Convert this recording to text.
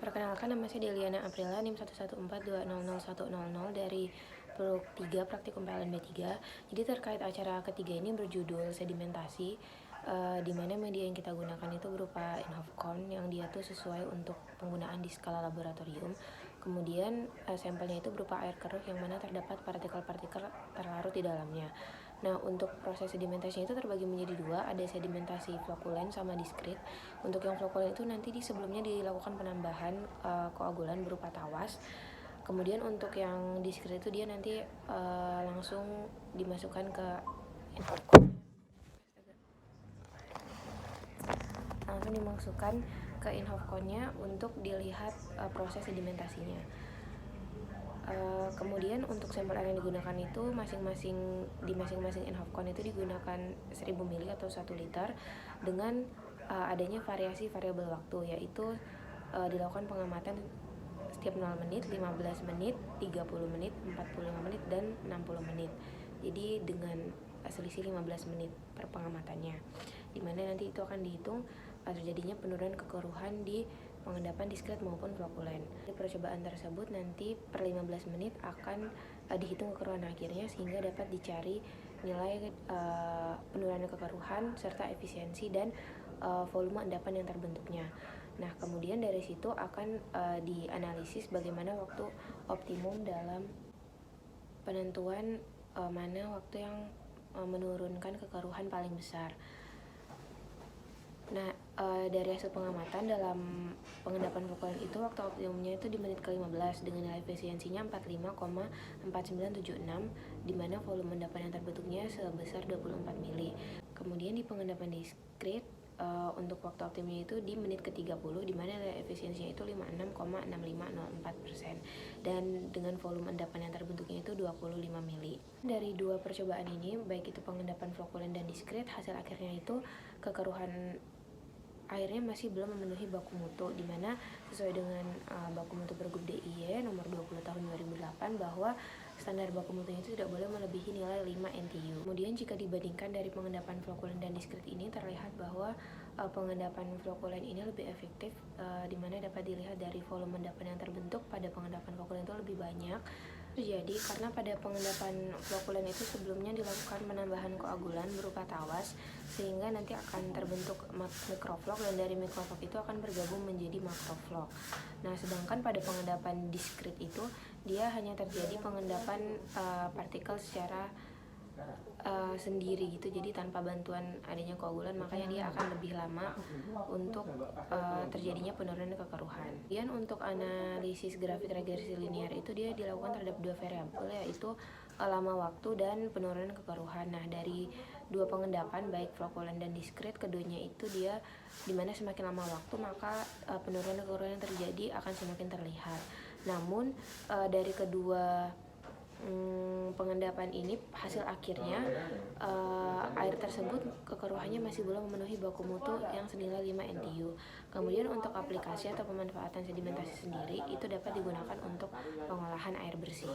Perkenalkan, nama saya Deliana Aprila, NIM 114200100 dari Prolog 3 Praktikum PLN B3. Jadi terkait acara ketiga ini berjudul sedimentasi, di mana media yang kita gunakan itu berupa Inhovcon yang dia tuh sesuai untuk penggunaan di skala laboratorium. Kemudian sampelnya itu berupa air keruh yang mana terdapat partikel-partikel terlarut di dalamnya. Nah, untuk proses sedimentasinya itu terbagi menjadi dua, ada sedimentasi flokulen sama diskrit. Untuk yang flokulen itu nanti sebelumnya dilakukan penambahan koagulan berupa tawas. Kemudian untuk yang diskrit itu dia nanti langsung dimasukkan ke Inhovcon-nya untuk dilihat proses sedimentasinya. Kemudian untuk sampel air yang digunakan itu masing-masing Inhovcon itu digunakan 1000 ml atau 1 liter dengan adanya variasi variabel waktu, yaitu dilakukan pengamatan setiap 0 menit, 15 menit, 30 menit, 45 menit, dan 60 menit. Jadi dengan selisih 15 menit per pengamatannya, dimana nanti itu akan dihitung terjadinya penurunan kekeruhan di pengendapan diskret maupun flokulen. Di percobaan tersebut nanti per 15 menit akan dihitung kekeruhan akhirnya sehingga dapat dicari nilai penurunan kekeruhan serta efisiensi dan volume endapan yang terbentuknya. Nah, kemudian dari situ akan dianalisis bagaimana waktu optimum dalam penentuan mana waktu yang menurunkan kekeruhan paling besar. Nah, dari hasil pengamatan dalam pengendapan flokulen itu waktu optimumnya itu di menit ke-15 dengan nilai efisiensinya 45,4976, di mana volume endapan yang terbentuknya sebesar 24 mili. Kemudian di pengendapan diskrit untuk waktu optimumnya itu di menit ke-30, di mana nilai efisiensinya itu 56,6504%, dan dengan volume endapan yang terbentuknya itu 25 mili. Dari dua percobaan ini, baik itu pengendapan flokulen dan diskrit, hasil akhirnya itu kekeruhan airnya masih belum memenuhi baku mutu, di mana sesuai dengan baku mutu Pergub DIY nomor 20 tahun 2008 bahwa standar baku mutunya itu tidak boleh melebihi nilai 5 NTU. Kemudian jika dibandingkan dari pengendapan flokulen dan diskrit ini, terlihat bahwa pengendapan flokulen ini lebih efektif, di mana dapat dilihat dari volume endapan yang terbentuk pada pengendapan flokulen itu lebih banyak. Terjadi karena pada pengendapan flokulen itu sebelumnya dilakukan penambahan koagulan berupa tawas, sehingga nanti akan terbentuk mikroflok, dan dari mikroflok itu akan bergabung menjadi makroflok. Nah, sedangkan pada pengendapan diskrit itu dia hanya terjadi pengendapan partikel secara sendiri gitu, jadi tanpa bantuan adanya koagulan, makanya dia akan lebih lama untuk terjadinya penurunan kekeruhan. Kemudian untuk analisis grafik regresi linear itu dia dilakukan terhadap dua variabel, yaitu lama waktu dan penurunan kekeruhan. Nah, dari dua pengendapan baik flokulen dan diskrit, keduanya itu dia dimana semakin lama waktu maka penurunan kekeruhan yang terjadi akan semakin terlihat. Namun dari kedua pengendapan ini, hasil akhirnya air tersebut kekeruhannya masih belum memenuhi baku mutu yang senilai 5 NTU. Kemudian untuk aplikasi atau pemanfaatan sedimentasi sendiri itu dapat digunakan untuk pengolahan air bersih.